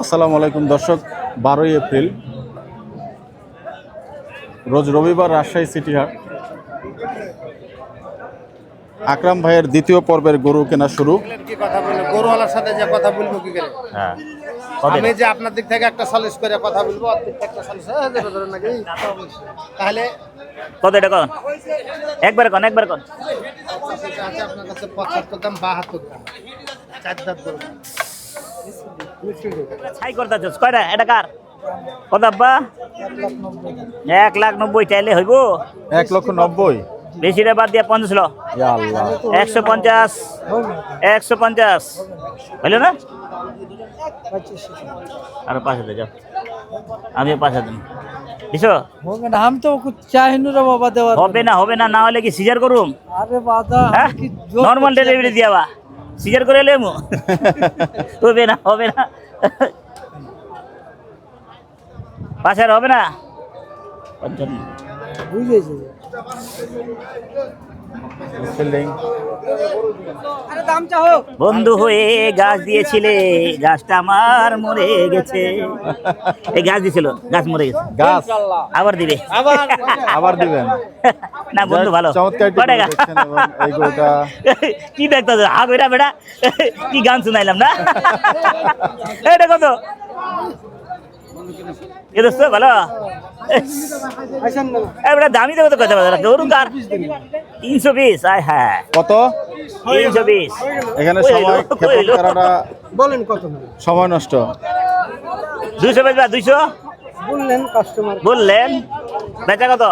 আসসালামু আলাইকুম দর্শক, 12ই এপ্রিল রোজ রবিবার রাজশাহী সিটি হাট। আকরাম ভাইয়ের দ্বিতীয় পর্বের গরু কেনা শুরু। কি কথা বলবো গরুওয়ালার সাথে যে কথা বলবো কি করে? হ্যাঁ আমি যে আপনার দিক থেকে একটা সালিশ করে কথা বলবো, আর দিক থেকে একটা সালিশ ধরেন নাকি? তাহলে কত এটা কোন একবার কোন আছে আপনার কাছে 75 দাম 72 দাম 4 দাম গরু। ছাই করতেছস কয়টা এটা কার কত আব্বা 1,90,000 চাইলে হইব 1,90,000। বেশিটা বাদ দিয়া 50 লো ইয়া আল্লাহ, 150 150 হইল না আর 5,000 যাও আমিও 5,000 দিছো हम तो कुछ चाहे नु रे बाबा देवा হবে না না হলে কি সিজার করুম अरे बाबा হ্যাঁ নরমাল ডেলিভারি দিয়াবা সিজার করে লেমু হবে না 5,000 হবে না 55 বুঝে গেছে সেলিং अरे दाम चाहो বন্ধু হয়ে গাছ দিয়েছিলে, গাছটা আমার মরে গেছে। এই গাছ দিছিল, গাছ মরে গেছে, গাছ আবার দিবে আবার দিবেন। না বন্ধু ভালো চমৎকার একটি কয় টাকা? গরু দেখছেন এবং এই গরুটা কি দেখতেছ আগেরা বেটা কি গান শুনাইলাম না এটা কত এ দোস্ত ভালো বেটা দামি দেবো তো কথা বলা ধরুন কার 320 আয় হ্যাঁ কত? 320 এখানে কই সময় হইলো? ক্ষেপণ করাটা বলেন কত সময় নষ্ট। 200 বেচবা 200 বললেন কাস্টমার বললেন বেচা কত?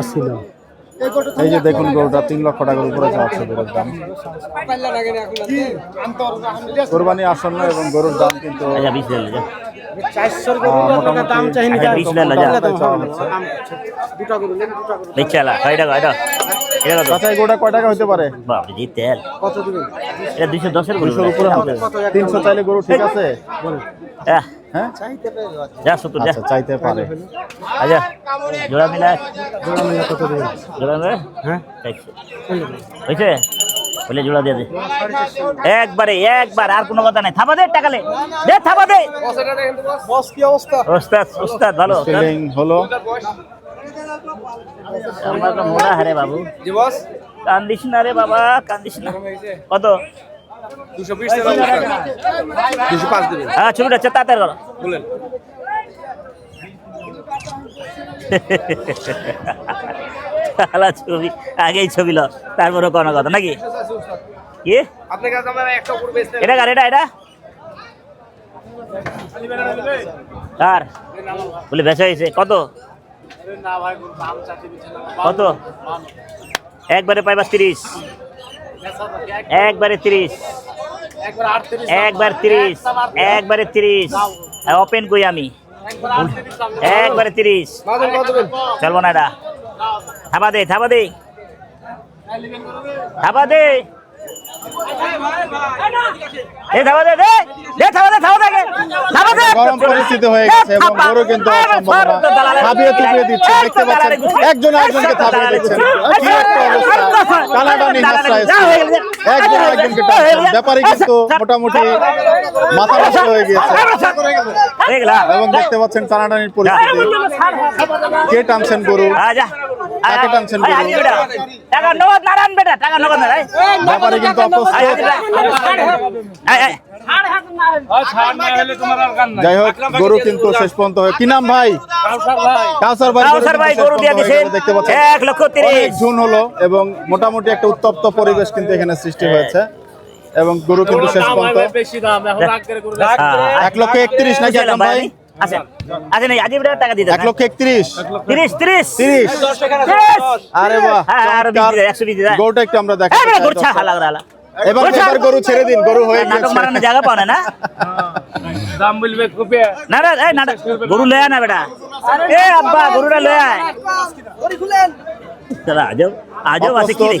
80 না। এই যে দেখুন গরুটা 3 লক্ষ টাকার উপরে যাচ্ছে গরুর দাম। কোরবানি আসন্ন এবং গরুর দাম কিন্তু আচ্ছা 20 দিলে যা 400 গরু দাম চাই না। আচ্ছা 20 দিলে যা দুটা গরু নেন, দুটা গরু বেচালা কয় টাকা এটা এটা কত? আচ্ছা এই গরুটা কয় টাকা হতে পারে? বাপ রে তেল কত দিবেন? এটা 210 এর গরু 200 উপরে হবে। 300 চাইলে গরু ঠিক আছে? হ্যাঁ হ্যাঁ চাইতে পারে যা 70 যা আচ্ছা চাইতে পারে। আচ্ছা জোড়া মিলা জোড়া মিলে কত দিবেন? জোড়া মিলা হ্যাঁ হইছে বলে জোড়া দিয়ে দে একবার আর কোনো কথা নাই থাবা দে টাকা দে থাবা দে বস কি অবস্থা? ওস্তাদ ভালো সেলিং হলো। আমার তো মোড়া হারে বাবু জি বস কান্দিস না রে বাবা কান্দিস না কত 220 টাকা 205 দিবেন হ্যাঁ ছবিটা চেতা তার করো বলেন। তাহলে ছবি আগেই ছবি ল তারপরে কোনো কথা নাকি কি আপনার কাছে আমরা একটা করবে এটা কার এটা কার বলে বেচা হয়েছে কত না ভাই দাম চাচ্ছি বিছানা কত একবারে পাইবা 30 একবারে 30 একবার 38 একবার 30 একবারে 30 ওপেন কই আমি একবারে 30 মাদুর কত দিবেন? চলবো না এটা থাবা দে থাবা দে থাবা দে এ থাবা দে দে দে থাবা দে থাবা দে থাবা দে গরম পরিস্থিতি হয়ে গেছে এবং গরু কিন্তু অসম্ভাবনা থাবিয়ে তুলিয়ে দিচ্ছে। দেখতে পাচ্ছেন একজন আরেকজনকে থাবিয়ে দিচ্ছেন। কি একটা অবস্থা, টানাটানি হিংস্রাইজ, একজন আরেকজনকে টানছেন। ব্যাপারী কিন্তু মোটামুটি মাথা নষ্ট হয়ে গিয়েছে দেখলা এবং দেখতে পাচ্ছেন টানাটানির পরিস্থিতি। কে টানছেন গরু? আজা কাকে টানছেন গরু? টাকা নগদ নারায়ণ বেটা টাকা নগদ না ব্যাপারী কিন্তু অপ্রস্তুত। যাই হোক গরু কিন্তু শেষ পর্যন্ত কি নাম ভাই? কাউসার ভাই গরু দিয়ে দিয়েছেন দেখতে পাচ্ছেন 1,30,000 অনেক ঝুন হলো এবং মোটামুটি একটা উত্তপ্ত পরিবেশ কিন্তু এখানে সৃষ্টি হয়েছে এবং গরু কিন্তু শেষ পর্যন্ত 1,31,000 নাকি আকরাম ভাই? আচ্ছা আচ্ছা নাই আজিব টাকা দিতে 1,31,000 30 30। আরে বাহ, হ্যাঁ আর 120 দিদা গরুটা একটু আমরা এই দেখাই। গোরছা হালাগরালা এবার গরু ছেড়ে দিন, গরু হয়ে নাটক গেছে। মারানোর জায়গা পাও না দাম বলবে কবে? না না এই নাটক গরু লয়া না বেটা এ আব্বা গরুটা লয়া দাদা আজও আছে কি রে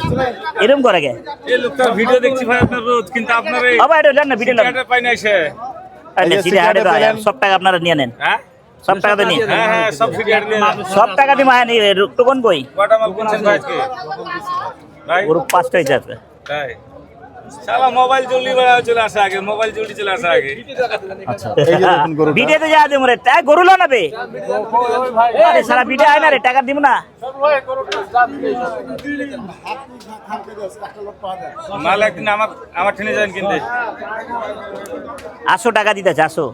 এরকম করে কে এই লোকটা ভিডিও দেখছি ভাই আপনার রোজ, কিন্তু আপনার এই বাবা এটা লেন না ভিডিও লেন পাই না এসে। এই যে সিটি হাটে সিগারেট পেলেন। সব টাকা আপনারা নিয়ে নেন হ্যাঁ সব টাকা তো নিয়ে হ্যাঁ সব ফিরিয়ে নিয়ে যান। সব টাকা দিয়ে মায়া নিয়ে টোকন কই কটা মাল কিনছেন ভাই আজকে? ভাই গরু 5টা হয়েছে আজকে তাই শালা মোবাইল জলদি বেড়া চলে আসা আগে মোবাইল জলদি চলে আসা আগে আচ্ছা এই যে দেখুন গরুটা ভিডিওতে যা দেবো রে তাই গরু লো নেবে আরে সারা ভিডিও আয় না রে টাকা দিব না মাল একদিন আমার ঠেনে যান কিনতে 800 টাকা দিতেছে 800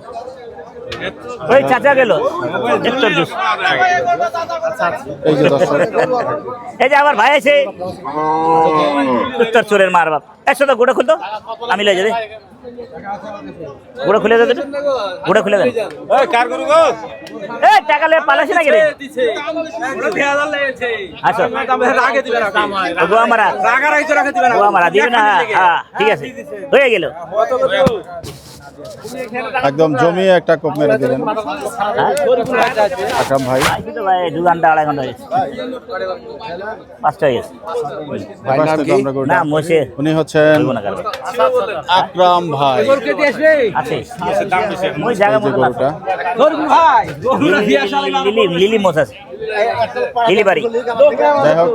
ওই চাচা গেল উত্তর জুস এই যে দর্শক এই যে আমার ভাই আছে উত্তর চোরের মার বাপ একশো গোটা খুলতো আমি লয়ে যাবে গোটা খুলে দেবে গোটা খুলে দেন ওই কার গরু গো এই টাকা লে পালাছি না গেলে আচ্ছা ওগো আমারা ও আমারা দিবে না হ্যাঁ ঠিক আছে হয়ে গেল একদম জমিয়ে একটা কোপ মেরে দিলেন আকরাম ভাই ভাই 2 ঘন্টা 2.5 ঘন্টা হয়েছে 5টা হয়েছে পাশে তো আমরা গরুটা না মোশে উনি হচ্ছেন বলবো না কারণ আকরাম ভাই আছে মই জায়গা এই যে মতো গরুটা লিলি মোস আছে লিলি বাড়ি যাই হোক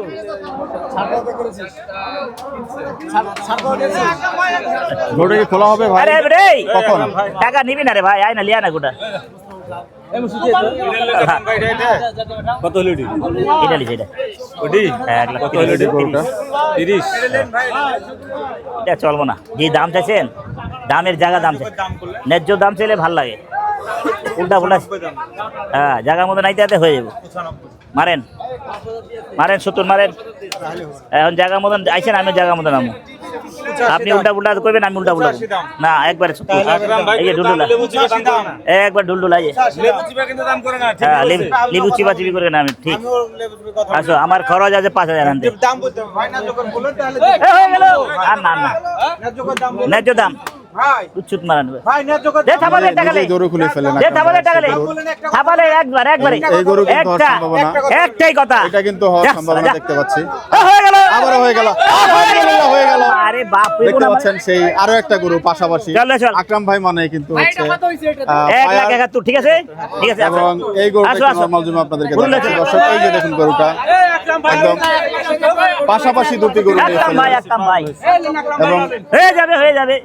গরুটা কি খোলা হবে ভাই আরে রে কখন টাকা নিবি না রে ভাই আয় না লিয়া না গোটা কত হলো ডি এটা লিছে এটা ওডি 1 লাখ কত হলো এই গরুটা 30 এটা চলবো না যে দাম চাইছেন দামের জায়গা দাম চাই ন্যায্য দাম চাইলে ভাল লাগে উল্টা পুল্টা হ্যাঁ জায়গার মতো নাইতে হয়ে যাবে মারেন মারেন 70 মারেন এখন জায়গার মতন আইছেন আমি জায়গার মতন নামো আপনি উল্টা পুল্টা করবেন আমি উল্টা পুল্টা না একবারে এই যে ঢুলঢুলা একবার ঢুলঢুলা এই লেবু চিপা কিন্তু দাম করে না হ্যাঁ লেবু চিপা চিপি করে না আমি ঠিক আসো আমার খরচ আছে 5000 আনতে দাম বলতে ভাই না যখন বলেন তাহলে হয়ে গেল আর না না ন্যায্য দাম ভাই উচ্চুত মারান ভাই না যখন দে থাপালে টাকা লে নিজেই গরু খুলে ফেলেন দে আকরাম থাপালে ভাই। টাকা লে থাপালে একবারে এই গরু কিন্তু হওয়ার একটা সম্ভাবনা একটাই কথা এটা কিন্তু হওয়ার যা, সম্ভাবনা যা। দেখতে পাচ্ছি হয়ে গেল আবারও হয়ে গেল আলহামদুলিল্লাহ হয়ে গেল আরে বাপ রে দেখতে পাচ্ছেন সেই আরো একটা গরু পাশাপাশি চল, চল। আকরাম ভাই মানে কিন্তু হচ্ছে 1,71,000 ঠিক আছে ঠিক আছে এবং এই গরুটা আসো, আসো। নরমাল জমি আপনাদেরকে বলুন না, দেখাচ্ছি চল। দর্শক এই যে দেখুন গরুটা একদম পাশাপাশি দুটি গরু নিয়ে একদম ভাই ফেলেন একদম ভাই এবং হয়ে যাবে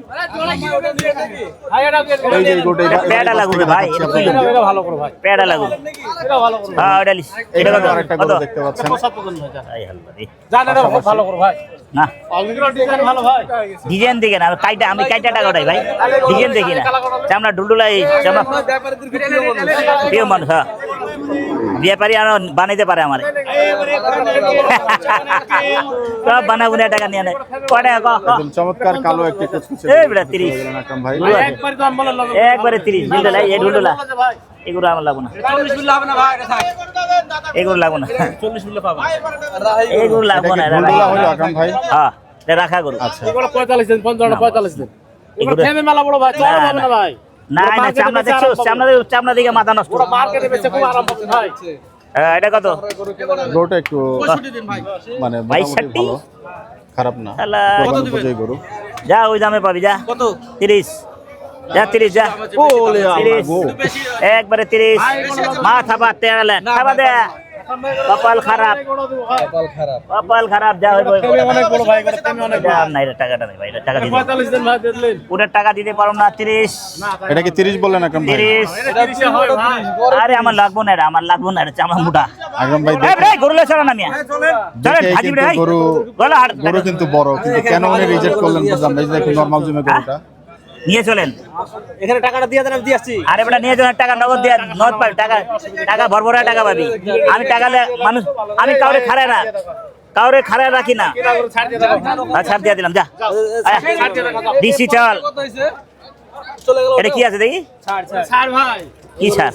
এই যে গরুটা পেয়াটা লাগুবে ভাই পেয়াটা লাগুবে হ্যাঁ ওটা লিস এটা এখানে কত আরেকটা কত গরু দেখতে পাচ্ছেন এই হালবা ডিজাইন দেখে না আমি কাইটা টাকা ওটাই ভাই ডিজাইন দেখি না চামড়া ডুলডুলা এই চামড়া প্রিয় মানুষ হ্যাঁ ব্যাপারী আর বানাইতে পারে আমার সব বানাবো না টাকা নিয়ে নেয় কয় টাকা একদম চমৎকার কালো একটি কুচকুচে এই বেটা 30 গেলেন আকরাম ভাই একবারে 30 ডুলডুলা এই ডুলডুলা এগুলো আমার লাগবো না এগুলো লাগবো না এগুলো লাগবো না এটা কি ভুলগুলা হলো আকরাম ভাই হ্যাঁ এটা রাখা করো আচ্ছা এগুলো না না চামড়া দেখছো চামড়া দিকে মাথা নষ্ট এটা কত গরুটা একটু মানে ভাই, মোটামুটি 60 ভালো খারাপ না শালা। কোরবানি উপযোগী গরু যা ওই দামে পাবি যা কত 30 যা 30 যা ওলে আল্লাহ গো 30 একবারে 30 মা থাবা তেলে থাবা দে কপাল খারাপ কপাল খারাপ যা হইব অনেক বড় ভাই করে তুমি অনেক যা নাই রে টাকাটা নাই ভাই রে, টাকা দিতে 45 দিন ভাই দিলেন পুরো টাকা দিতে পারো না 30 এটা কি 30 বললেন আকরাম ভাই 30 আরে আমার লাগবো না রে আমার লাগবো না রে চামড়া মোটা আকরাম ভাই এই রে গরুলে চলো না মিয়া চলেন দেখে হাজিব কিন্তু রে ভাই গরু গলা হাট গরু কিন্তু বড় কিন্তু কেন উনি রিজেক্ট করলেন বুঝলাম না এই যে দেখুন নরমাল জমি গরুটা নিয়ে চলেন এখানে টাকাটা দিয়ে দেন আমি দিয়ে আসছি আরে বেটা নিয়ে যাবেন টাকা নগদ দিয়ে নগদ পাবি টাকা ভরভরা টাকা পাবি আমি টাকা মানুষ আমি কাউরে খাড়ায় রাখি না ছাড় দিয়ে দিলাম যা দিছি চল এটা কি আছে দেখি কি ছাড়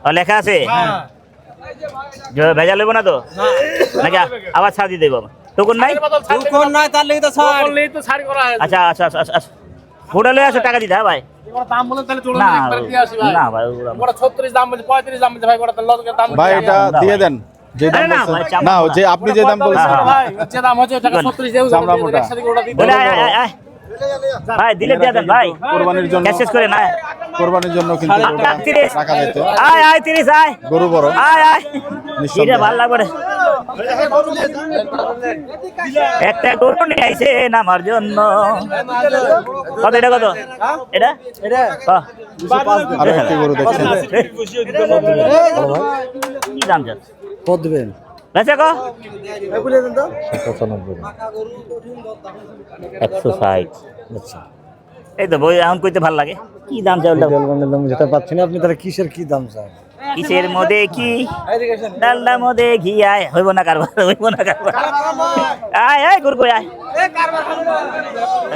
ও লেখা আছে ভেজা লইব না তো নাকি আবার ছাড় দিয়ে দেবো টুকুন নাই কোন নাই তার লাগি তো ছাড় আচ্ছা আচ্ছা আচ্ছা আচ্ছা গোটা লয়ে আসো টাকা দিতে হ্যাঁ ভাই দাম বলেন তাহলে চলুন না একবার দিয়ে আসি ভাই না ভাই ওগুলো বড় 36 দাম বলছে 35 দাম বলছে ভাই বড় তাহলে লজকের দাম ভাই এটা দিয়ে দেন যে দাম আরে না, বলছেন ভাই, চামড়া না যে আপনি যে দাম বলছেন হ্যাঁ, ভাই যে দাম হচ্ছে টাকা 36 দেও চামড়া মোটা। একসাথে ওটা দিতে বলে আয়, আয়, আয়। ভাই দিলে দিয়ে দেন ভাই কোরবানির জন্য ক্যাশ করে না কোরবানির জন্য কিন্তু গরুটা 30 রাখা যেত আয় আয় 30 আয় গরু বড় আয় আয় নিঃসন্দেহে। এটা ভালো লাগবে রে একটা গরু নিয়ে আইছেন আমার জন্য। কত এটা, কত এটা? আরো একটি গরু দেখছেন। কি দাম যাচ্ছে? কত দিবেন? বেচা কো 95। 160। আচ্ছা, এই তো বই এখন কইতে ভালো লাগে। কি দাম চাই? যেটা পাচ্ছি না আপনি, তাহলে কিসের কি দাম চাই? কিসের মধ্যে কি? ডালডা মধ্যে ঘি আয়, হইব না কারবার, হইব না কারবার। আয় আয় গুরু কই আয়।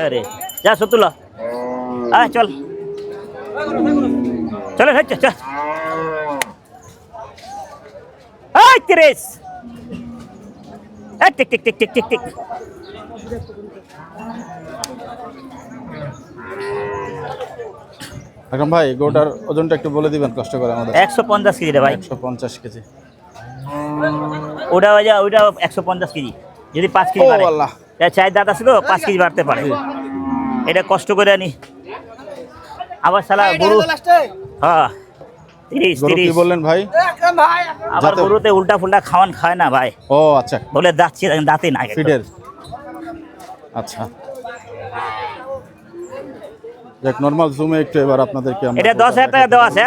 আরে যা সতুল, আয় চল চল হচ্ছে চল। আয় 30। টিক টিক টিক টিক টিক টিক। আকরাম ভাই গরুটার ওজনটা একটু বলে দিবেন কষ্ট করে আমাদের। 150 কেজি রে ভাই। 150 কেজি। ওটা ওইটা 150 কেজি। যদি 5 কেজি বাড়ে, আল্লাহ। চার দাঁত আছে তো 5 কেজি বাড়তে পারে। এটা কষ্ট করে আনি। আবার শালা গরু, হ্যাঁ 30 গরু কি 30। বললেন ভাই? আবার গরুতে উল্টা ফুল্টা খাওয়ান খায় না ভাই। ও আচ্ছা, বলে দাঁতে না ফিডের। আচ্ছা, দেখ নরমাল জুমে একটু এবার আপনাদেরকে আমরা এটা 10,000 টাকা দেওয়া আছে।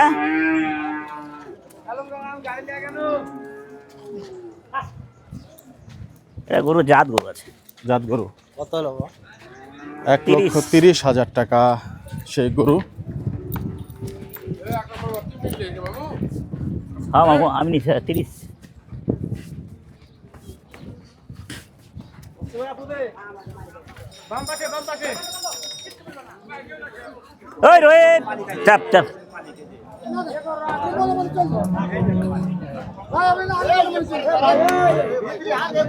এটা গরু জাত গরু আছে। জাত গরু কত হলো? 1,30,000 টাকা সেই গরু। হ্যাঁ মামু আমি নিচ্ছি 30। ওই রোহিত চাপ চাপ।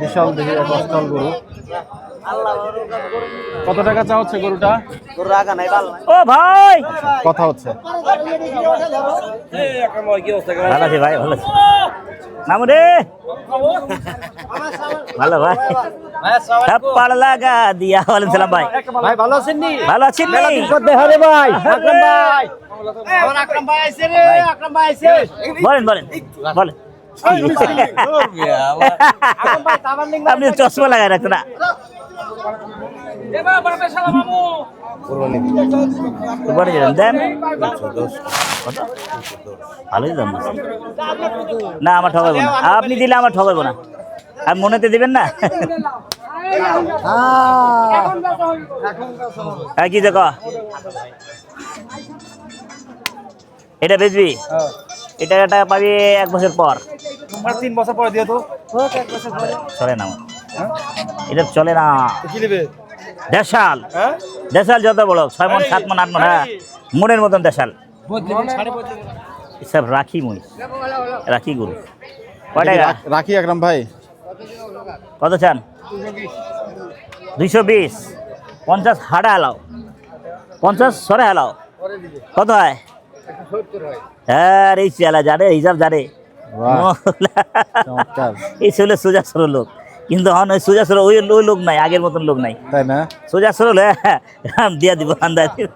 বিশাল দেখে এক অস্টাল গরু। কত টাকা চা হচ্ছে গরুটা? ও ভাই কথা হচ্ছে। ভালো আছে ভাই, ভালো আছে। নামু রে ভালো ভাই। থাপ্পড় লাগা দিয়া। ওয়ালাইকুম সালাম ভাই। ভাই ভালো আছেন নি? ভালো আছেন নি? দেখা রে ভাই। আকরাম ভাই, আমার আকরাম ভাই আইছে রে। আকরাম ভাই আইছে। বলেন বলেন বলেন। আপনি চশমা লাগাই রাখতো না। কুরবানি দেন কত? ভালোই দাম আছে। না আমার ঠকাবো না, আপনি দিলে আমার ঠকাবো না। আর মনেতে দিবেন না। কি দেখো এটা বেচবি? এটা টাকা পাবি 1 বছর পর। 3 বছর পরে দিও তো। চলে না এটা, চলে না। কি নেবে? দেশাল, হ্যাঁ দেশাল যত বড় 6 মণ 7 মণ 8 মণ, হ্যাঁ মনের মতন দেশাল। সব রাখি মুই, রাখি গরু। কয় টাকা রাখি আকরাম ভাই? কত চান? 220। 50 হাড়া হালাও, 50 সরে হালাও। কত হয়? হ্যাঁ এই চেলা জানে, হিসাব জানে। বাহ, চমৎকার। এই ছেলে সোজা সরল লোক, কিন্তু এখন ওই সোজা সরল ওই লোক নাই, আগের মতন লোক নাই। তাই না? সোজা সরল দিয়া দিব, আন্দা দিব।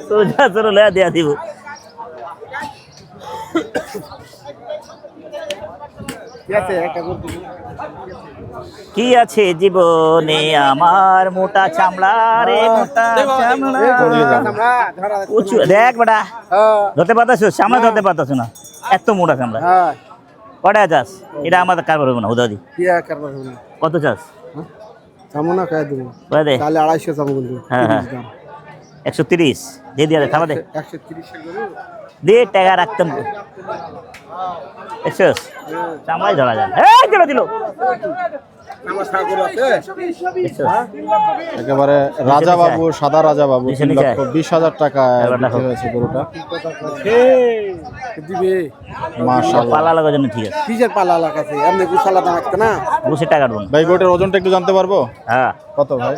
সোজা সরল দিয়া দিব। কি আছে জীবনে আমার মোটা চামড়া রে, মোটা চামড়া। উঁচু দেখ বেটা, ধরতে পারতাছ? চামড়া ধরতে পারতাছ না, এত মোটা চামড়া। কটা চাস? এটা আমাদের কারবার হবে না হুদাদি। কত চাস? চামুনা খাই দেবো বলে দে। তাহলে 250 চামু কিন্তু। হ্যাঁ হ্যাঁ 130 দিয়ে দিয়া থামা দে। 130 এর গরু দে টাকা রাখতাম। দেখছিস চামড়াই ধরা যায়। এই দিল দিল। আমার সাগর আছে। দেখছিস? একেবারে রাজা বাবু, সাদা রাজা বাবু। নিচে 3,20,000 টাকা এবার দেখো। বিক্রি হয়েছে গরুটা। দিবে মাশাআল্লাহ। পালা লাগার জন্য ঠিক আছে। কিসের পালা লাগাছে? এমনি গুছালা দাম একটা না। বসে টাকা দেবো না। ভাই গরুটার ওজনটা একটু জানতে পারবো? হ্যাঁ কত ভাই?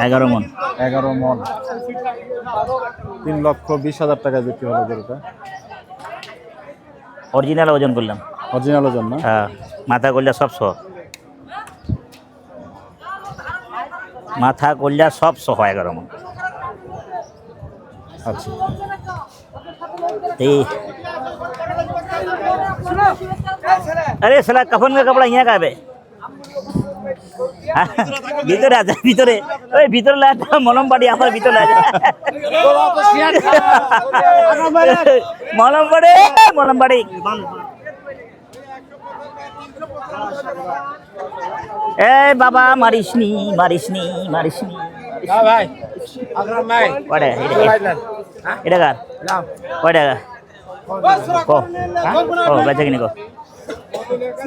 11 মণ। 11 মণ। 3,20,000 টাকায় বিক্রি হলো গরুটা। অরিজিনাল ওজন করলাম। অরিজিনাল ওজন না? হ্যাঁ মাথা কল্যা সব সহ, মাথা কল্যা সব সহ 11 মণ। আচ্ছা, এই अरे साला कफन का कपड़ा यहाँ का है ভিতরে আছে ভিতরে ওই ভিতরে লাগা মলম বাড়ি আমার ভিতরে লাগা মলম বাড়ি এই বাবা মারিসনি ভাই আকরাম ভাই কয়টা এটা কার কয়টা কো ও বেচে কিনে কো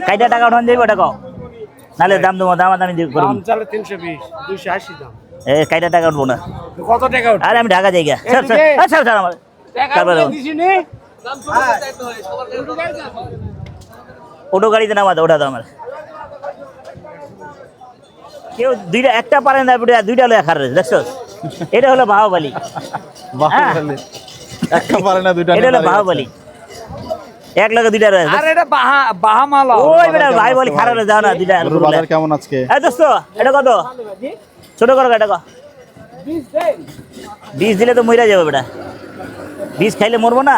কয়টা টাকা উঠান যাইব ওটা কো নালে দাম দামি করব দাম চলে 320 280 দাম এ কয়টা টাকা উঠবো না কত টাকা উঠবে আরে আমি ঢাকা যাই গা স্যার আমার তারপরে অটো গাড়িতে নামা দাও ওটা তো আমার কেউ দুইটা একটা পারে না দুইটা লয়ে খার দেখছো এটা হলো বাহুবলী বাহুবলী একটা পারে না দুইটা এটা হলো বাহুবলী এক লগে দুইটা রয়েছে আর এটা বাহামালা ওই বেটা ভাই বলি খারাপ যাও না দুইটা গরুর বাজার কেমন আজকে এই দোস্ত এটা কত ছোট করো এটা কত 20 দিলে তো মইরা যাবে বেটা 20 খাইলে মরবো না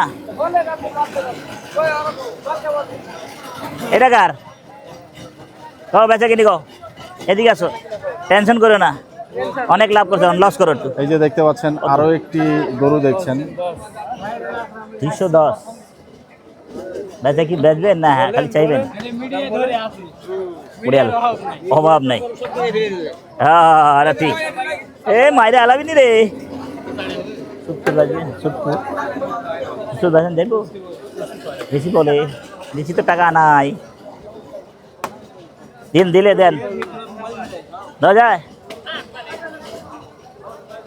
এটা কার কও বেচা কিনি কও এদিকে আসো টেনশন করো না অনেক লাভ করছো লস করো একটু এই যে দেখতে পাচ্ছেন আরো একটি গরু দেখছেন 210 বেচা কি বেচবেন না খালি চাইবেন উড়িয়াল অভাব নাই হ্যাঁ আরে ঠিক এ মাইরে আলাবি নি রে সত্তর বাজবে সত্তর বাজেন দেখবো বেশি বলে বেশি তো টাকা নাই দিলে দেন দেওয়া যায়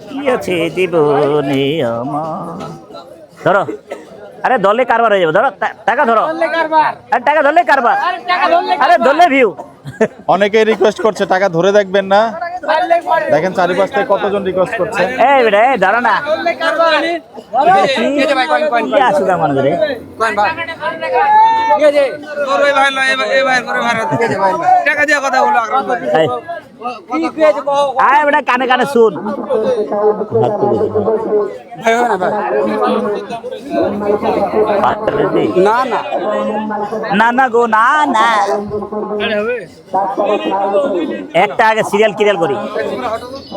কি আছে জীবনে আমার ধরো আরে ধরলে কারবার হয়ে যাবে ধরো টাকা ধরো আরে টাকা ধরলে কারবার আরে ধরলে ভিউ অনেকেই রিকোয়েস্ট করছে টাকা ধরে দেখবেন না দেখেন চারিপাশ থেকে কতজন রিকোয়েস্ট করছে এই বেটা এই ধরো না কি আসুদা মানুষ রে আয় বেটা কানে কানে শুন না না গো না না একটা আগে সিরিয়াল কিরিয়াল করি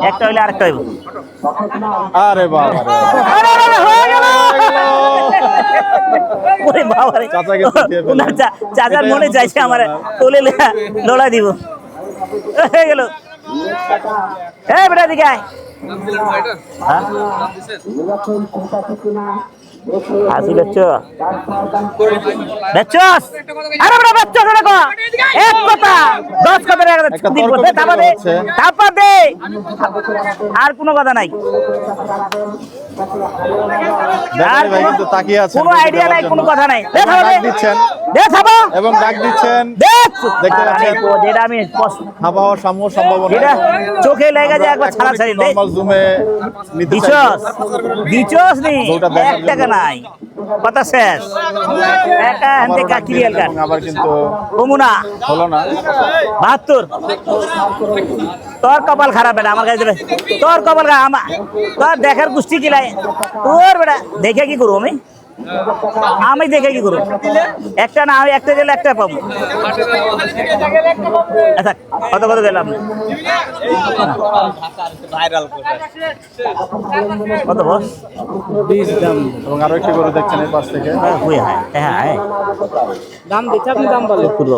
একটা হইলে আরেকটা হইব আরে বাবা ওরে বাবা রে চাচাকে শিখিয়ে ফেললেন। ওনার চাচার মনে চাইছে আমার তোলে লড়াই দিব হয়ে গেল এই বেটা দিকে আয় হ্যাঁ? হাসি বেচছো বেচছস আরে বেটা বেচছস রে কো এক কথা 10 কথা রে একটা দিব তর্ক তাপা দে হচ্ছে। তাপা দে আর কোনো কথা নাই দেখেন ভাই কিন্তু তাকিয়ে আছেন কোনো আইডিয়া নাই কোনো কথা নাই দে থাবা ডাক দে দিচ্ছেন দে থাবা এবং ডাক দিচ্ছেন দেখ দেখতে পাচ্ছেন। যেটা আমি হাওয়া হওয়ার সম্ভাবনা এটা চোখে লেগে যায় একবার ছাড়া ছাড়ি দে নরমাল জুমে নিতে দিছস দিছস নি ওটা দেখার 1 টাকা নাই কথা শেষ একা হাতে কাকিরিয়াল কাট এবং আবার কিন্তু কমুনা হলো না 72 তোর কপাল খারাপ না আমার কাছে দেবে তোর কপাল খারাপ আমার তোর দেখার গুষ্টি কিলাই তোর বেটা দেখে কি করব আমি দেখে কি করব একটা না আমি একটা গেলে একটা পাবো আচ্ছা কত কত গেলাম কত বস 20 দাম এবং আরো একটি গরু দেখছেন এই পাশ থেকে কই হয় হ্যাঁ দাম দিতে আপনি দাম বলেন করবো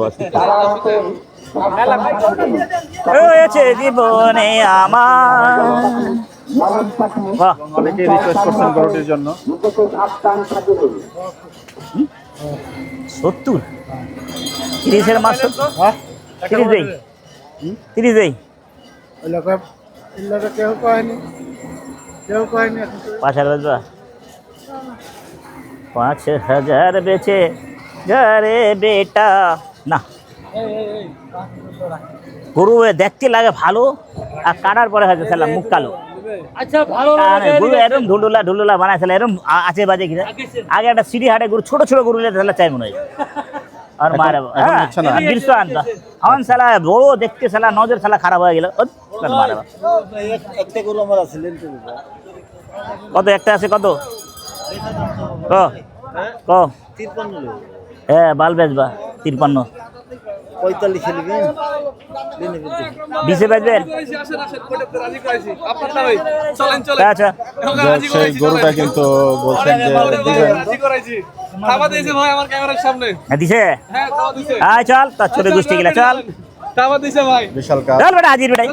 রয়েছে জীবনে আমার বাহ অনেকেই রিকোয়েস্ট করছেন গরুটির জন্য 70 30 মাস 30 দেই 30 দেই কেউ কয়নি 5,000 5,000 বেচে ঘরে বেটা না গরু দেখতে লাগে ভালো আর কাটার পরে হয়তো সালা মুখ কালো আচ্ছা ভালো গরু এরকম ঢুলুলা বানাইছিল এরকম আছে বাজে কিনা আগে একটা সিঁড়ি হাটে গরু ছোট ছোট গরু তাহলে চাই মনে হয় আর মারা হচ্ছে না। দৃশ্য আনতো আমার সালা বড় দেখতে সালা নজর সালা খারাপ হয়ে গেল মারা একটা গরু আমার আছে কত একটা আছে কত ক ক হ্যাঁ বাল বেচবা 53 45 লিখে বিশে বেচবেন আচ্ছা যে সেই গরুটা কিন্তু বলছেন যে দিবেন। হ্যাঁ, দিছে আয় চল তার ছোট গোষ্ঠী গেলা চল বিশাল কাজ চল বেটা হাজির বেটাই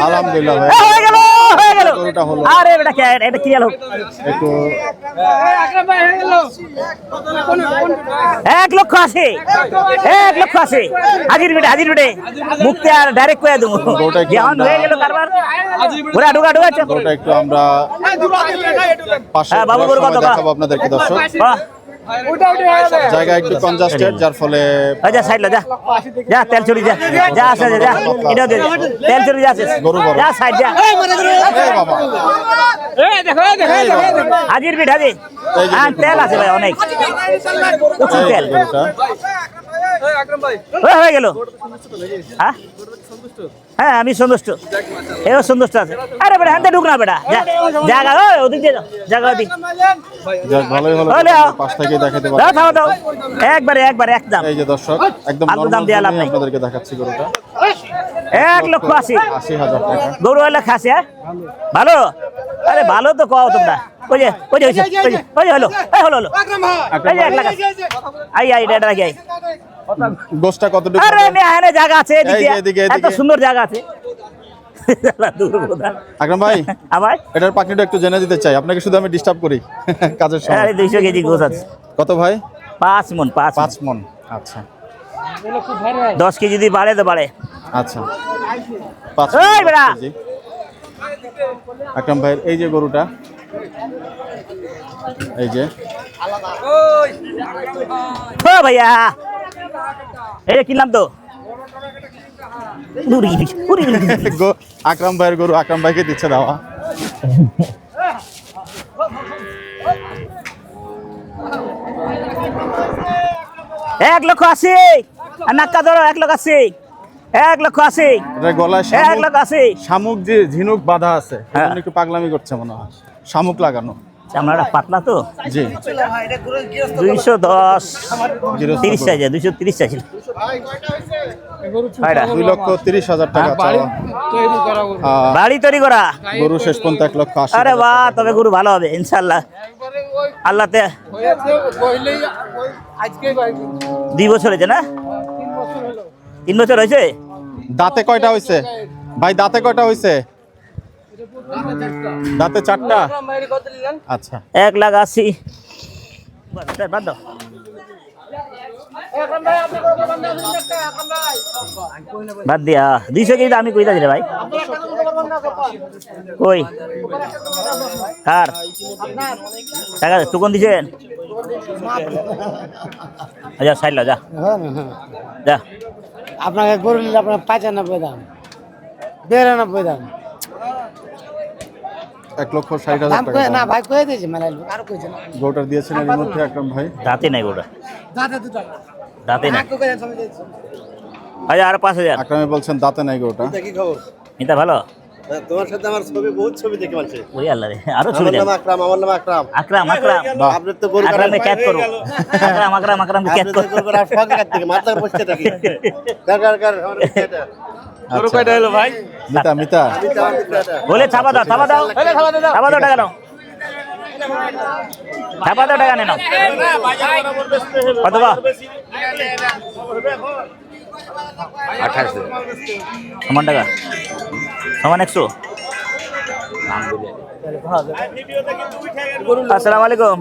আলহামদুলিল্লাহ ভাই হয়ে গেল হয়ে গেল গরুটা হলো আরে বেটা কে এটা ক্লিয়ার হোক একটু 1,80,000 1,80,000 হাজির বেটা হাজির বেটে মুক্তি আর ডাইরেক্ট কয়ে দেবো গরুটা একটু যেমন হয়ে গেল কারবার ওরা ঢুকা ঢুকা চল গরুটা একটু আমরা পাশে হ্যাঁ, বাবু, গরু সময় কত? দেখাবো আপনাদেরকে দর্শক। বাহ জায়গা একটু কনজাস্টেড, যার ফলে যা সাইড যা যা তেল চুরি যা যা আছে যা এটা দে তেল চুরি যা আছে গরু বড়। যা সাইড যা এই বাবা হাজির বিট হাজির এই যে হ্যাঁ তেল আছে ভাই অনেক প্রচুর এই তেল গরুটা হয়ে গেল হ্যাঁ হ্যাঁ আমি সন্তুষ্ট এও সন্তুষ্ট আছে আরে বেটা হ্যাঁ ঢুক না বেটা যা জায়গা ওদিক দিয়ে যাও জায়গা ওদিক যাক ভালোই হলো, হলে আও। পাশ থেকে দেখাতে দাও পারছি। থামো দাও একবারে একবারে একদম এই যে দর্শক একদম আলুর দাম normal দেয়া লাভ দামে নাই। আপনাদেরকে দেখাচ্ছি গরুটা 1,80,000 80,000 টাকা। গরু হলে খাসি হ্যাঁ ভালো আরে ভালো তো কও তোমরা ওই যে হলো এই হলো এই যে 1,00,000 আই এটা রাখি আই গোশটা কতটুকু আরে হবে? আমি এখানে জায়গা আছে এই যে এদিকে, এত এদিকে। সুন্দর জায়গা আছে দূর বোধা আকরাম ভাই আবার এটার পাকনিটা একটু জেনে দিতে চাই, আপনাকে শুধু আমি ডিস্টার্ব করি কাজের সময়। আরে 200 কেজি গোছ আছে কত ভাই? 5 মন 5 মণ। আচ্ছা 10 কেজি যদি বাড়ে তো বাড়ে আচ্ছা 5 এই বেটা। কেজি। আকরাম ভাইয়ের এই যে গরুটা, এই যে ও ভাইয়া এই কিনলাম তো দূরি আকরাম ভাইয়ের গরু আকরাম ভাইকে দিচ্ছে দেওয়া। এক লক্ষ 80 আর নাক্কা ধরো 1,80,000 1,80,000 এটার গলায় 1,80,000 শামুক যে ঝিনুক বাঁধা আছে, হ্যাঁ। এজন্য একটু পাগলামি করছে মনে হয়, শামুক লাগানো। চামড়াটা পাতলা তো জি 210 গৃহস্থ 30 গরু। চাইছে 230 চাইছিল ভাইরা 2,30,000 টাকা চাওয়া। বাড়ি তৈরি করা গরু শেষ পর্যন্ত 1,80,000 আরে বাহ তবে গরু ভালো হবে ইনশাআল্লাহ আল্লাহতে 2 বছর হয়েছে না 3 বছর হয়েছে দাঁতে কয়টা হয়েছে ভাই? দাঁতে কয়টা হয়েছে? দাঁতে 4টা। আচ্ছা 1,80,000 বাদ দাও বাদ দিয়া 200 কেজি আমি কই দাঁড়িয়ে ভাই কই কার টাকা টুকন দিছেন আচ্ছা সাইড লা যা যা আপনাকে গরু নিলে আপনার 95 দাম 92 দাম 1,60,000 দাম টাকা কয়ে না দাম। ভাই কয়ে দিয়েছে মানে আর কইছে না গরুটার দিয়েছেন এর মধ্যে আকরাম ভাই? দাঁতে নাই গোটা, দাঁতে নাই। আচ্ছা আর 5,000 আকরামে বলছেন দাঁতে নাই গরুটা। কি খবর? এটা ভালো। তোমার সাথে আমার ছবি বহুত ছবি দেখে মানছে। ওই আল্লাহ রে আরো ছবি আমার দেন। নাম আকরাম, আমার নাম আকরাম। আকরাম আকরাম বাহ। আপনি তো গরু আকরামে ক্যাচ করো। আকরাম আকরাম আকরামকে ক্যাচ আপনি তো করো। গরু কাটার শখ কাট থেকে মাথা বসতে থাকি। কার আমার এটা। গরু কয়টা হলো ভাই? মিতা মিতা বলে ছাপা দাও ছাপা দাও ছাপা দাও টাকা নাও ছাপা দাও টাকা নাও কত গো 28 সমান টাকা সমান 100 আসসালামু আলাইকুম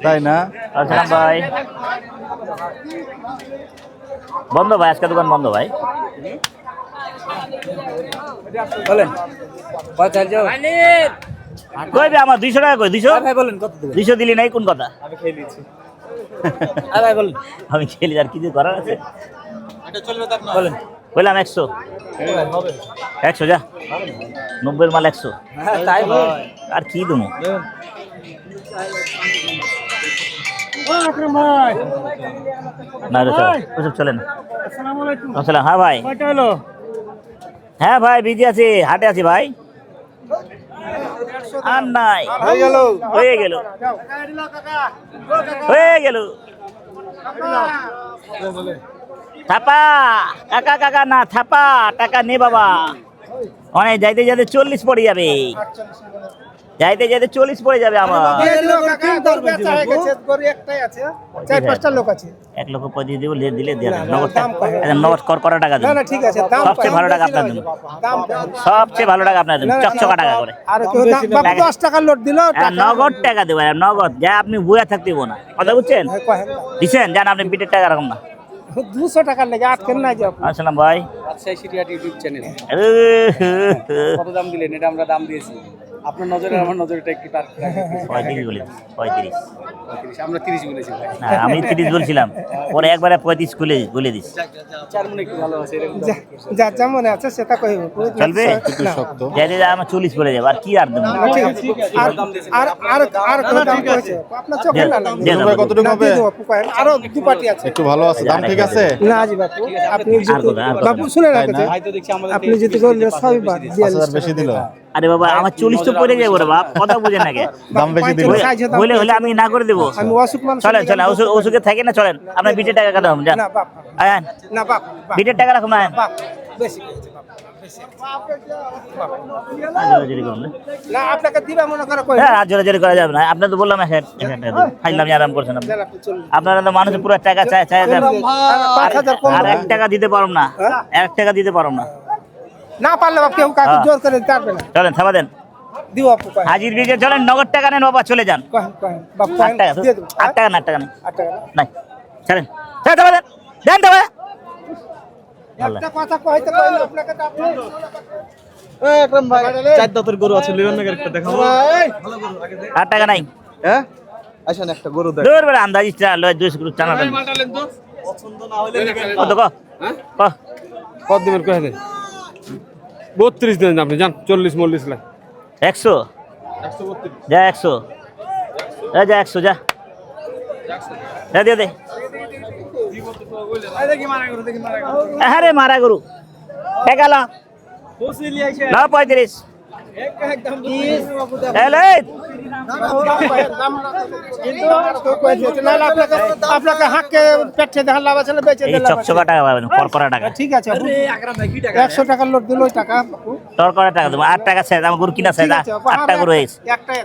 তাই না? আসসালাম ভাই বন্ধ ভাই আজকে দোকান বন্ধ ভাই বলেন কত চাইছো কই বে আমার 200 টাকা কই 200 ভাই বলেন কত দেবেন 200 দিলি নাই কোন কথা আমি খেয়ে দিচ্ছি আরে ভাই বলেন আমি খেলি আর কিছু করার আছে এটা চলবে তো আপনার বলেন বললাম 100 হবে 100 যা 90 এর মাল 100 হ্যাঁ তাই ভাই আর কি দেবো আকরাম ভাই না রে চল ওসব চলে না আসসালামু আলাইকুম আসসালাম হ্যাঁ ভাই কয়টা হলো হ্যাঁ ভাই বিজি আছি হাটে আছি ভাই আর নাই, হয়ে গেল। হয়ে গেল, হয়ে গেল। থাপা কাকা, কাকা না থাপা, টাকা নে বাবা। অনেক যাইতে যাইতে 40 পড়ে যাবে, যাইতে যাইতে 40 পড়ে যাবে আমার। চার পাঁচটা লোক আছে। 1,25,000 দিব, দিলে দিয়ে দেন। নগদ করা টাকা দেন। ঠিক আছে, সবচেয়ে ভালো টাকা আপনার জন্য, সবচেয়ে ভালো টাকা আপনার জন্য, চকচকা টাকা করে। আর কেউ 10 টাকার লোড দিল, নগদ টাকা দেবো, নগদ। যা আপনি বুয়া থাকতে না, কথা বুঝছেন? দিচ্ছেন জান, আপনি বিটের টাকা রাখুন না। 200 টাকার লেগে আটকেন না যাব। আসসালাম ভাই। রাজশাহী সিটিহাট ইউটিউব চ্যানেল আরে, কত দাম দিলেন? এটা আমরা দাম দিয়েছি। আপনার নজরে আমার নজরটা একটু টার্ক 35 বলে 35। আমরা 30 বলেছি ভাই। না, আমি 30 বলছিলাম, পরে একবারে 35 বলে দিস। চার মনে একটু ভালো আছে এরকম দাম করছে। যা যা মনে আছে সেটা কইব। চলবে? না। যাইতে আমার 40 পড়ে যাবে, আর কি আর দেবো? ঠিক আছে। আর আর আর কোন দাম কইছে? আপনার চোখে না লাগে। দিয়ে দাও। ভাই কতটুকু হবে? আরো দু পার্টি আছে। একটু ভালো আছে, দাম ঠিক আছে? না জি বাপু, আপনি আর যদি কথা, আর কথা। বাপু শুনে রাখতে, ভাই তো দেখছি আমাদের আপনি যদি বললে সবই বাদ দিয়ে 5,000 বেশি দিল, আরে বাবা, আমার 40 তো পড়ে যাবে রে বাপ, কথা বুঝেন নাকি? দাম বেশি দিল। হলে হলে আমি না করে দেবো। আমি অসুখ মানুষ। চলেন চলেন, ওষুধে থাকে না, চলেন আপনার বিটের টাকা কাটাম। যান না বাপ, আয়ান, না বাপ, বিটের টাকা রাখুন। আয়ান, বাপ বেশি কইছে বাপ, বেশি। জোরাজোরি করুন না। না আপনাকে দিবা মনে করে কই। হ্যাঁ, আর জোরাজোরি করা যাবে না। আপনার তো বললাম ফাইলাম, আরাম করছেন আপনি। আপনারা তো মানুষ পুরো টাকা চায় চায় দেন। 5000 কম। আর 1 টাকা দিতে পারব না, 1 টাকা দিতে পারব না। না পারলে বাপ কেউ কাকে জোর করে পারবে না। চলেন থামা দেন, দিও আপু কয়। হাজির বিজে চলেন, নগদ টাকা নেন বাবা, চলে যান। কয় কয় বাপ 8 টাকা, দিয়ে দেব। 8 টাকা না, 8 টাকা নেই, 8 টাকা। নাই। চলেন, চলেন থামা দেন, দেন থামা। একটা কথা কইতে কইলে আপনাকে তো আপনি একদম ভাই। চার দাঁতের গরু আছে, লিওন নাগের একটা দেখাবো। 8 টাকা নাই। হ্যাঁ আসেন একটা গরু দেখ। দূর বেলা আন্দাজি লয় 200 করে টানা দেন। পছন্দ না হলে কত ক? ক কত দিবেন কয়ে দেন 32 দেন আপনি যান 40-40 লাখ 100 যা 100 যা 100 যা যা দিয়ে দে। আরে মারা গরু টাকা লা 35 আপনাকে হাঁককে পেটে ধান লাভ আছে বেচে এই দিলাম। চকচকা টাকা পাবেন, করকরা টাকা। ঠিক আছে 100 টাকার লোড দিল ওই টাকা করকরা টাকা দেবো। 8 টাকা চাই, আমার গরু কিনা চাই, 8 টাকা গরু হয়েছে,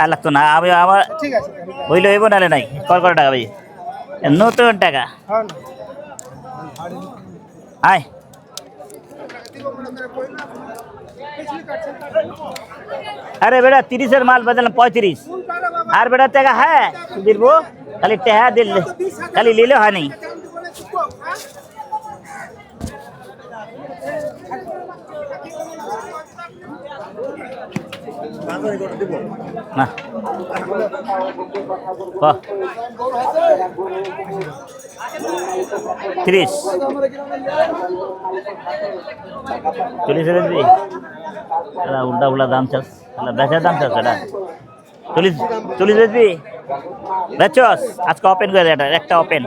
আর লাগতো না। আমি আমার ঠিক আছে হইলে হইব, নাহলে নাই। করকরা টাকা ভাই, নতুন টাকা। হ্যাঁ আয় अरे बेटा 30 माल बदल 35 আর বেটা টাকা হ্যাঁ দিব, খালি টাকা দিল, খালি লিলে হয় নাই। না ক 30 40 বেচবি? উল্টা উল্টা দাম চাস, বেচার দাম চাস এটা 40 বেচবি? বেচস? আজকে ওপেন করে এটা, একটা ওপেন।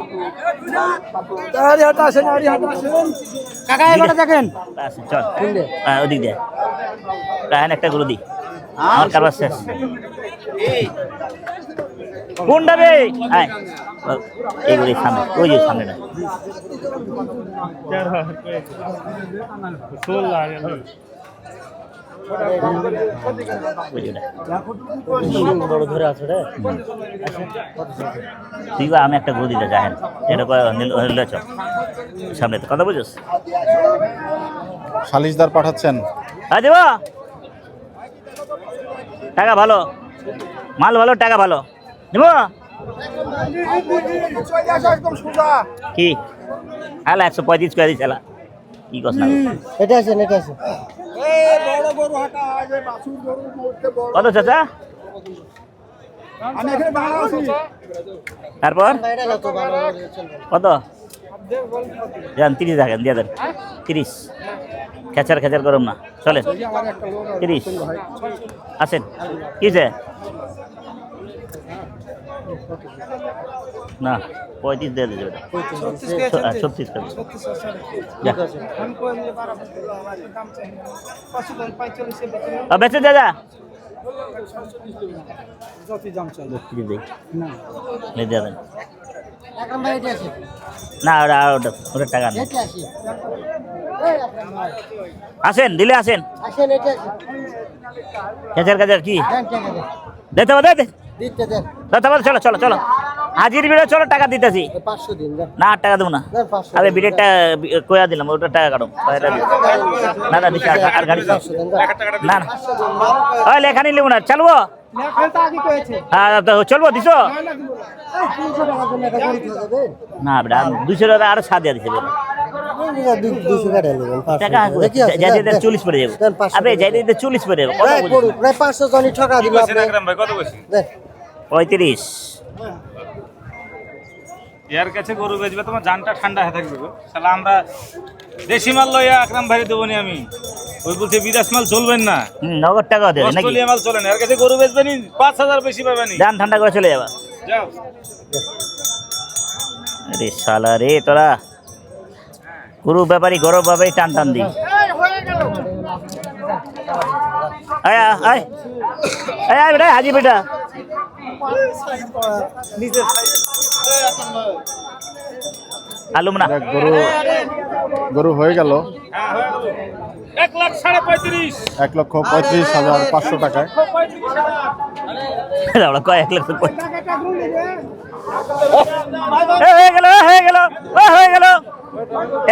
কাকা এবারে দেখেন চল ওদিক দিয়ে রায়ন একটা গরু দি, আমার কারবার শেষ। কোনটা রে? আয় এইগুলি সামনে, ওই যে সামনেটা। তুই আমি একটা গরু দিতে চাহেন, এটা চল সামনে তো কথা বুঝছিস। সালিশদার পাঠাচ্ছেন? হ্যাঁ দেব, টাকা ভালো, মাল ভালো, টাকা ভালো দেব। কি আলা 135 করে দিস আলা, কি কস না? এটা আছে এটা আছে কত চাচা? তারপর কত যান? 30 থাকেন দিয়ে দেন, 30 খেচার খেচার করুন না, চলেন 30 আছেন। কিছে না 35 দিয়ে দেবে, 36 করে বেঁচে যা যা লে দিয়ে দেন। আকরাম ভাই এটা আছে না ওটা টাকা নেই। এটা আছে আসেন দিলে আসেন। আসেন এটা আছে কেচার কাজার কি দেন টাকা দেন দিতে হবে দে দিতে দেন চলো চলো চলো হাজির ভিড়ে চলো টাকা দিতেছি 500 দিন দেন না 8 টাকা দেবো না দেন 500 আরে বিড়েটা কয়া দিলাম ওটা টাকা কাটো না না দিচ্ছি আর গাড়ি চাও। না না ওই লেখা নিলে না চলবো হ্যাঁ চলবো দিছো না বেটা 200 টাকা আরো 7 দিয়ে দিছে টাকা যাইতে 40 পড়ে যাবো আবে যাইতে 40 পড়ে যাবো কত বলছিস? প্রায় 500 জনই ঠকা দিল বলছেন আপনি আকরাম ভাই কত বলছি? দেন 35 ইয়ার কাছে গরু বেচবে তোমার জানটা ঠান্ডা হয়ে থাকবে গো। শালা আমরা দেশি মাল লইয়া আকরাম ভাই দেবো নি আমি। ওই বলছে বিদেশ মাল চলবেন না, নগদ টাকা দেবে নাকি অস্ট্রেলিয়া মাল চলে না। এর কাছে গরু বেচবে নি 5000 বেশি পাবে নি। জান ঠান্ডা করে চলে যাবা যাও আরে শালা রে তোরা গরু ব্যাপারী গরু ব্যাপারী টান টান দি আয় আয় আয় আয় বেটা হাজি বেটা আলুম না দেখ, গরু হয়ে গেল 1,35,000 1,35,500 টাকায়। আমরা কয় 1 লাখ হয়ে গেল হয়ে গেল হয়ে গেল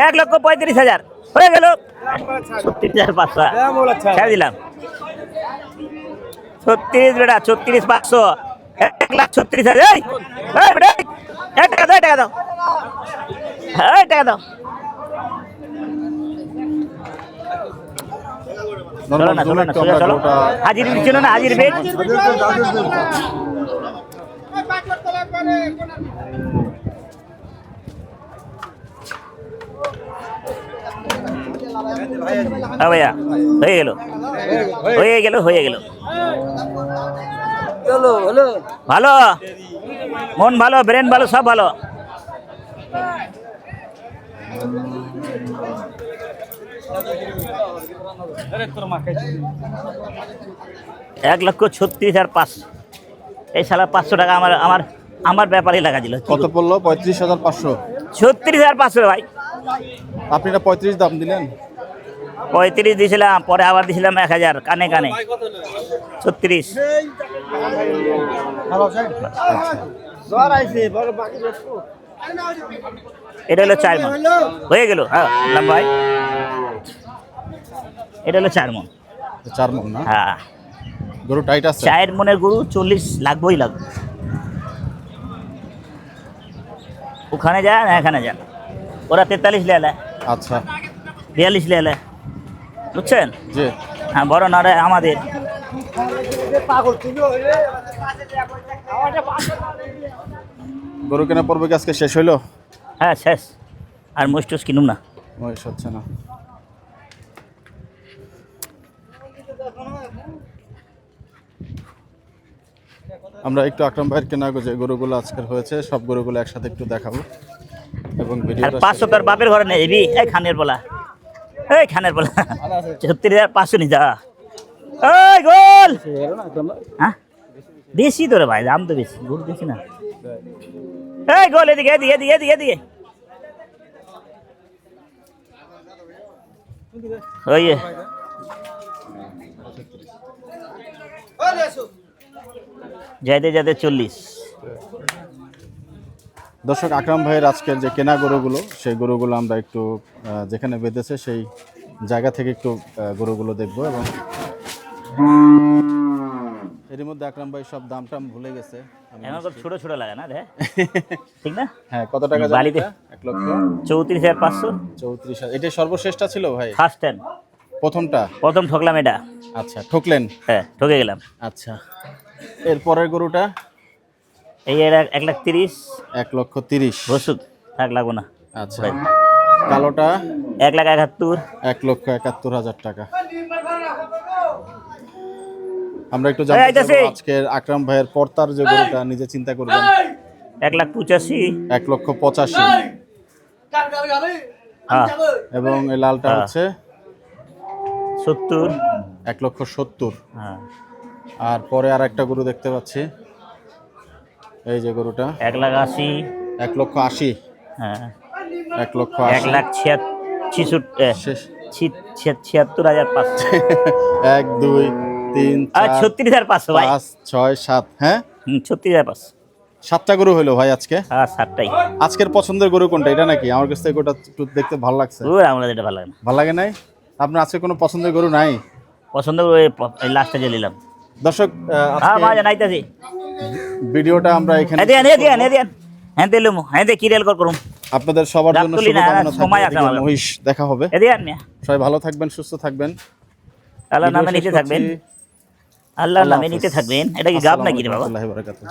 1,35,000 হয়ে গেল 36,500 ছেড়ে দিলাম 36 বেটা 36,500 1,36,000 এই বেটা টাকা দাও টাকা দাও চলো না চলো না সোজা চলো হাজির ছিল না হাজির বেট ভাইয়া হয়ে গেল ভালো মন ভালো ব্রেন ভালো সব ভালো এক লক্ষ 36,500 এই সালা 500 টাকা আমার ব্যাপারে লাগা দিল কত পড়লো? 35,500। 36,500 ভাই আপনি না 35 দাম দিলেন। 35 দিয়েছিলাম পরে আবার দিয়েছিলাম 1,000 কানে 36 এটা হলো 4 মণ হয়ে গেল হ্যাঁ ভাই এটা হলো 4 মণ 4 মণ না? হ্যাঁ গরু টাইট আছে। 4 মণের গরু 40 লাগবেই লাগবে ওখানে যান এখানে যান ওরা 43 লেলে আচ্ছা 42 লেলে বুঝছেন জি। হ্যাঁ বড় নাড়ে আমাদের গরু কেনা পড়বে কি আজকে শেষ হইলো? হ্যাঁ শেষ আর মুস্টুস কিনুম না বয়স হচ্ছে না। আমরা একটু আকরাম ভাইয়ের কেনা যে গরুগুলো আজকের হয়েছে সব গরুগুলো একসাথে একটু দেখাবো এবং আর ভিডিওটা 500 তোর বাপের ঘরে নেই যাবি এই খানের বলা 36,500 নি যা এই গোল হ্যাঁ বেশি তোরে ভাই দাম তো বেশি গোল বেশি না এই গোল এদিকে ওই যাইতে 40 দর্শক আকরাম ভাইয়ের আজকের যে কেনা গরুগুলো সেই গরুগুলো আমরা একটু যেখানে বেঁধেছে সেই জায়গা থেকে একটু গরুগুলো দেখবো এবং এর মধ্যে আকরাম ভাই সব দাম টাম ভুলে গেছে। এখন ছোট লাগে না রে ঠিক না হ্যাঁ কত টাকা বালিতে 1,34,500। 34,500 এটা সর্বশেষটা ছিল ভাই? ফার্স্ট টাইম প্রথম ঠকলাম এটা আচ্ছা ঠকলেন? হ্যাঁ ঠকে গেলাম আচ্ছা এর পরের গরুটা এই 1,30,000 1,30,000 ওষুধ থাক লাগবো না আচ্ছা কালোটা 1,71,000 1,71,000 টাকা। আমরা একটু জানতে চাইবো আজকের আকরাম ভাইয়ের পর্তার যে গরুটা নিজে চিন্তা করবেন 1,85,000 1,85,000 হ্যাঁ এবং এই লালটা হচ্ছে 70 1,70,000 হ্যাঁ আর পরে আর একটা গরু দেখতে পাচ্ছি, এই যে গরুটা 1,80,000। 1,80,000। হ্যাঁ 1,80,000। 1,76,500। 1 2 3 4 36,500 ভাই। 5 6 7, হ্যাঁ 36,500। 7টা গরু হলো ভাই আজকে। হ্যাঁ 7টাই। আজকের পছন্দের গরু কোনটা, এটা নাকি? আমার কাছে গরুটা একটু দেখতে ভালো লাগছে। আমরা যেটা ভালো লাগে না। ভালো লাগে নাই? আপনার আজকে কোনো পছন্দের গরু নাই? পছন্দ করে লাস্টে যে নিলাম। দর্শক হ্যাঁ আজকে মা জানাইতাছি। ভিডিওটা আমরা এখানে এদিয়ান হ্যাঁ দিলুম হ্যাঁ দে কিরেল করুম। আপনাদের সবার জন্য রাত তুলি না, শুভকামনা সময় আছে থাকবে। আমার। মহিষ দেখা হবে। এদিয়ান না, সবাই ভালো থাকবেন, সুস্থ থাকবেন। আল্লাহর নামে ভিডিও নিতে শেষ থাকবেন, করছি। আল্লাহর নামে আল্লাহ নিতে হাফেজ। থাকবেন। এটা কি গাব নাকি রে বাবা? আসসালামু আলাইকুম ওয়া রাহমাতুল্লাহি ওয়া বারাকাতুহু।